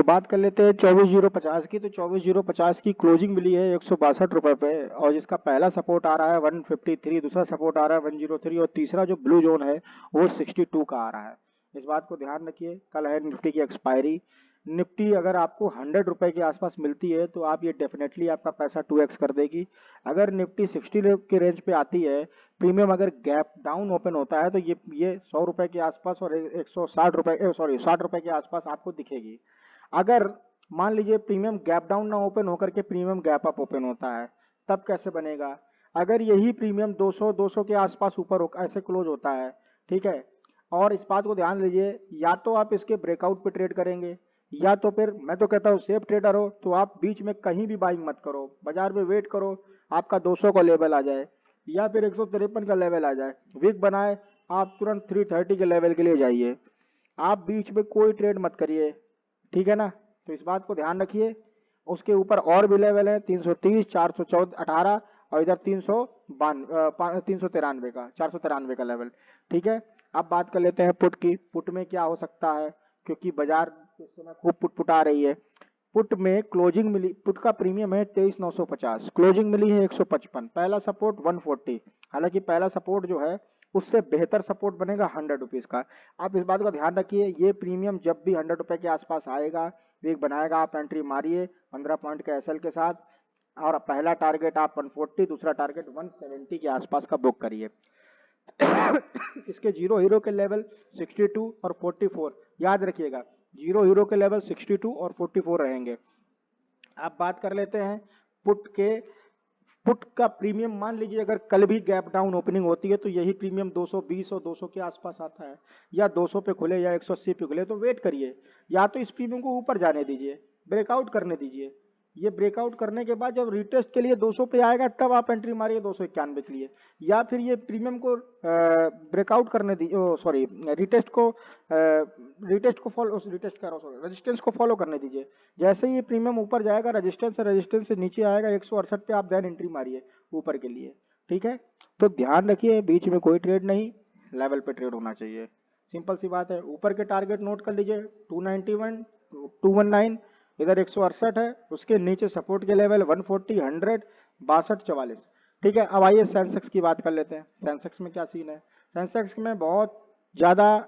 तो बात कर लेते हैं 24,050 की। तो 24,050 की क्लोजिंग मिली है 162 रुपए पे, और जिसका पहला सपोर्ट आ रहा है 153, दूसरा सपोर्ट आ रहा है 103, और तीसरा जो ब्लू जोन है वो 62 का आ रहा है। इस बात को ध्यान रखिए। कल है निफ्टी की एक्सपायरी। निफ्टी अगर आपको 100 रुपए के आसपास मिलती है तो आप ये डेफिनेटली आपका पैसा 2x कर देगी। अगर निफ्टी 60 के रेंज पे आती है, प्रीमियम अगर गैप डाउन ओपन होता है, तो ये 100 रुपए के आसपास और 160 रुपए, सॉरी 60 रुपए के आसपास आपको दिखेगी। अगर मान लीजिए प्रीमियम गैप डाउन ना ओपन होकर के प्रीमियम गैप अप ओपन होता है, तब कैसे बनेगा? अगर यही प्रीमियम 200 के आसपास ऊपर ऐसे क्लोज होता है, ठीक है, और इस बात को ध्यान लीजिए, या तो आप इसके ब्रेकआउट पे ट्रेड करेंगे, या तो फिर मैं तो कहता हूँ सेफ ट्रेडर हो तो आप बीच में कहीं भी बाइंग मत करो, बाजार में वेट करो आपका 200 का लेवल आ जाए या फिर 153 का लेवल आ जाए, विक बनाए, आप तुरंत 330 के लेवल के लिए जाइए। आप बीच में कोई ट्रेड मत करिए, ठीक है ना? तो इस बात को ध्यान रखिए। उसके ऊपर और भी लेवल है 330, 418 और इधर 393 का, 493 का लेवल, ठीक है। अब बात कर लेते हैं पुट की। पुट में क्या हो सकता है, क्योंकि बाजार इस समय खूब पुट आ रही है। पुट में क्लोजिंग मिली, पुट का प्रीमियम है 23,950, क्लोजिंग मिली है 155, पहला सपोर्ट 140। हालांकि पहला सपोर्ट जो है उससे बेहतर सपोर्ट बनेगा 100 रुपीज का। आप इस बात का ध्यान रखिए, ये प्रीमियम जब भी 100 रुपए के आसपास आएगा, वीक बनाएगा, आप एंट्री मारिए 15 पॉइंट के एसएल के साथ, और पहला टारगेट आप 140, दूसरा टारगेट 170 के आसपास का बुक करिए। इसके जीरो हीरो के लेवल 62 और 44 याद रखिएगा, जीरो हीरो के लेवल 62 और 44 रहेंगे। अब बात कर लेते हैं पुट के। पुट का प्रीमियम मान लीजिए अगर कल भी गैप डाउन ओपनिंग होती है तो यही प्रीमियम 220 और 200 के आसपास आता है, या 200 पे खुले या 180 पे खुले, तो वेट करिए, या तो इस प्रीमियम को ऊपर जाने दीजिए, ब्रेकआउट करने दीजिए। ये ब्रेकआउट करने के बाद जब रिटेस्ट के लिए 200 पे आएगा तब आप एंट्री मारिए 291 के लिए, या फिर ये प्रीमियम को ब्रेकआउट करने दीजिए, सॉरी रिटेस्ट को फॉलो, रिटेस्ट कर रहा हूँ, सॉरी रेजिस्टेंस को फॉलो करने दीजिए। जैसे ही ये प्रीमियम ऊपर जाएगा, रेजिस्टेंस से नीचे आएगा 168 पे, आप देन एंट्री मारिए ऊपर के लिए, ठीक है। तो ध्यान रखिए, बीच में कोई ट्रेड नहीं, लेवल पे ट्रेड होना चाहिए, सिंपल सी बात है। ऊपर के टारगेट नोट कर लीजिए 291, 219, इधर 168 है, उसके नीचे सपोर्ट के लेवल 140, 100, 62, 44, ठीक है। अब आइए सेंसेक्स की बात कर लेते हैं। सेंसेक्स में क्या सीन है? सेंसेक्स में बहुत ज्यादा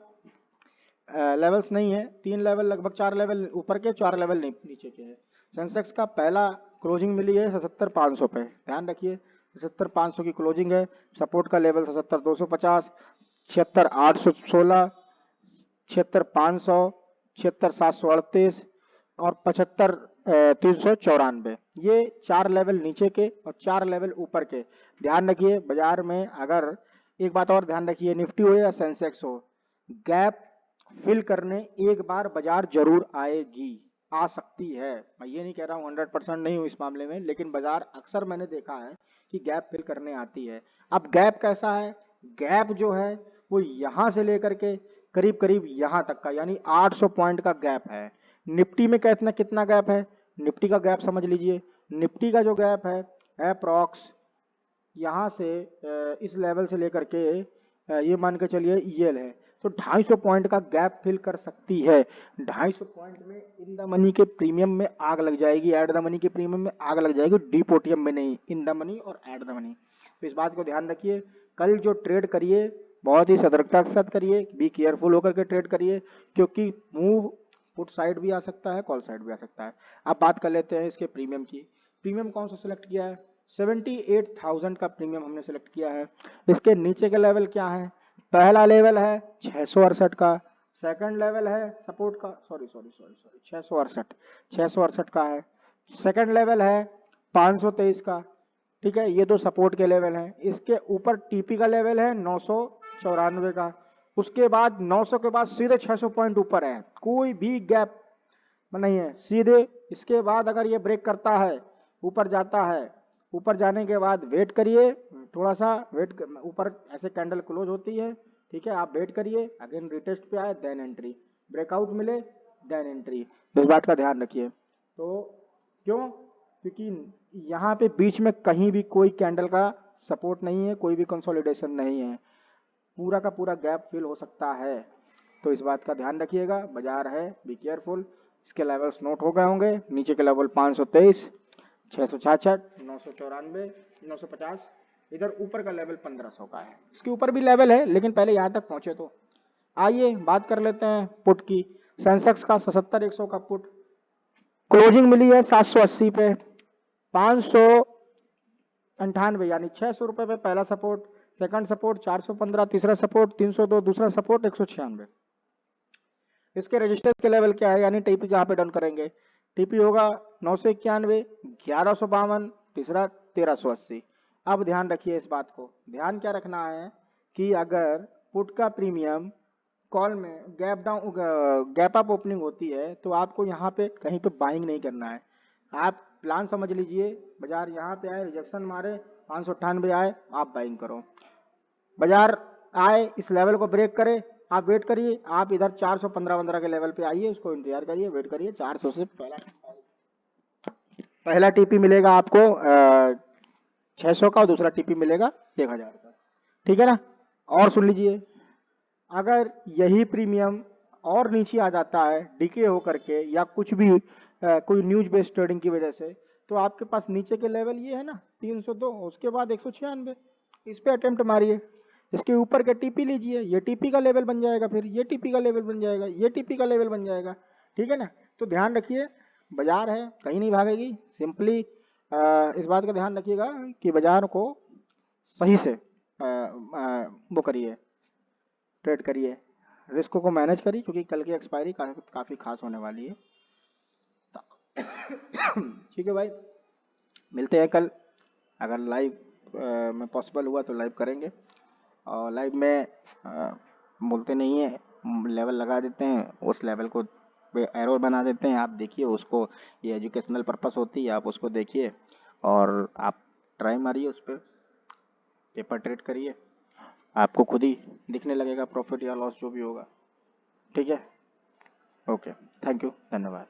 लेवल्स नहीं है, 3 लेवल, लगभग 4 लेवल ऊपर के, 4 लेवल नीचे के हैं। सेंसेक्स का पहला क्लोजिंग मिली है 77,500 पे, ध्यान रखिए 77,500 की क्लोजिंग है। सपोर्ट का लेवल 77,250, 76,816, 76,500, 76,738 और 75,394, ये 4 लेवल नीचे के और 4 लेवल ऊपर के। ध्यान रखिए, बाजार में अगर एक बात और ध्यान रखिए, निफ्टी हो या सेंसेक्स हो, गैप फिल करने एक बार बाजार जरूर आएगी, आ सकती है। मैं ये नहीं कह रहा हूँ 100% नहीं हूँ इस मामले में, लेकिन बाजार अक्सर मैंने देखा है कि गैप फिल करने आती है। अब गैप कैसा है? गैप जो है वो यहां से लेकर के करीब करीब यहां तक का, यानी 800 पॉइंट का गैप है। निफ्टी में कितना कितना गैप है? निफ्टी का गैप समझ लीजिए, निफ्टी का जो गैप है अप्रॉक्स यहाँ से इस लेवल से लेकर के ये मान के चलिए ये है, तो 250 पॉइंट का गैप फिल कर सकती है। 250 पॉइंट में इन द मनी के प्रीमियम में आग लग जाएगी, एड द मनी के प्रीमियम में आग लग जाएगी, डीपोटियम में नहीं, इन द मनी और एड द मनी। तो इस बात को ध्यान रखिए, कल जो ट्रेड करिए बहुत ही सतर्कता के साथ करिए, बी केयरफुल होकर के ट्रेड करिए, क्योंकि मूव पुट साइड भी आ सकता है, कॉल साइड भी आ सकता है। अब बात कर लेते हैं इसके प्रीमियम की। प्रीमियम कौन सा सिलेक्ट किया है? 78,000 का प्रीमियम हमने सेलेक्ट किया है। इसके नीचे के लेवल क्या है? पहला लेवल है 668 का, सेकंड लेवल है सपोर्ट का, सॉरी 668 का है। सेकंड लेवल है 523 का, ठीक है, ये दो सपोर्ट के लेवल हैं। इसके ऊपर टीपी का लेवल है 994 का। उसके बाद 900 के बाद सीधे 600 पॉइंट ऊपर है, कोई भी गैप नहीं है, सीधे इसके बाद अगर ये ब्रेक करता है, ऊपर जाता है, ऊपर जाने के बाद वेट करिए, थोड़ा सा वेट, ऊपर ऐसे कैंडल क्लोज होती है, ठीक है, आप वेट करिए, अगेन रिटेस्ट पे आए देन एंट्री, ब्रेकआउट मिले देन एंट्री, इस बात का ध्यान रखिए। तो क्यों? क्योंकि यहाँ पे बीच में कहीं भी कोई कैंडल का सपोर्ट नहीं है, कोई भी कंसोलिडेशन नहीं है, पूरा का पूरा गैप फिल हो सकता है। तो इस बात का ध्यान रखिएगा, बाजार है, बी केयरफुल। इसके लेवल्स नोट हो गए होंगे। नीचे के लेवल 523, 666, 994, 950, इधर ऊपर का लेवल 1500 का है। इसके ऊपर भी लेवल है लेकिन पहले यहाँ तक पहुंचे तो आइए बात कर लेते हैं पुट की। सेंसेक्स का 77,100 का पुट क्लोजिंग मिली है 780 पे, 598 यानी 600 रुपए पे पहला सपोर्ट, सेकंड सपोर्ट 415, तीसरा सपोर्ट 302, दूसरा सपोर्ट 196। इसके रेजिस्टेंस के लेवल क्या है यानी टीपी कहाँ पे डाउन करेंगे, टीपी होगा 991, 1152, तीसरा 1380। अब ध्यान रखिए इस बात को, ध्यान क्या रखना है कि अगर पुट का प्रीमियम कॉल में गैप अप ओपनिंग होती है तो आपको यहाँ पे कहीं पे बाइंग नहीं करना है। आप प्लान समझ लीजिए, बाजार यहाँ पे आए, रिजेक्शन मारे, 598 आए, आप बाइंग करो। बाजार आए, इस लेवल को ब्रेक करे, आप वेट करिए, आप इधर 415 के लेवल पे आइए, उसको इंतजार करिए, वेट करिए। 400 से पहला टीपी मिलेगा आपको 600 का और दूसरा टीपी मिलेगा 1000 का, ठीक है ना। और सुन लीजिए, अगर यही प्रीमियम और नीचे आ जाता है डीके होकर के या कुछ भी कोई न्यूज बेस्ड ट्रेडिंग की वजह से, तो आपके पास नीचे के लेवल ये है ना 302, उसके बाद 196, इस पे अटेम्प्ट मारिए। इसके ऊपर के टीपी लीजिए, ये टीपी का लेवल बन जाएगा, फिर ये टीपी का लेवल बन जाएगा, ये टीपी का लेवल बन जाएगा, ठीक है ना। तो ध्यान रखिए, बाजार है कहीं नहीं भागेगी। सिंपली इस बात का ध्यान रखिएगा कि बाजार को सही से वो करिए, ट्रेड करिए, रिस्क को मैनेज करिए, क्योंकि कल की एक्सपायरी काफ़ी खास होने वाली है। ठीक है भाई, मिलते हैं कल, अगर लाइव में पॉसिबल हुआ तो लाइव करेंगे। और लाइव में बोलते नहीं है, लेवल लगा देते हैं, उस लेवल को एरो बना देते हैं, आप देखिए उसको, ये एजुकेशनल पर्पस होती है, आप उसको देखिए और आप ट्राई मारिए, उस पर पेपर ट्रेड करिए, आपको खुद ही दिखने लगेगा प्रॉफिट या लॉस जो भी होगा, ठीक है। ओके, थैंक यू, धन्यवाद।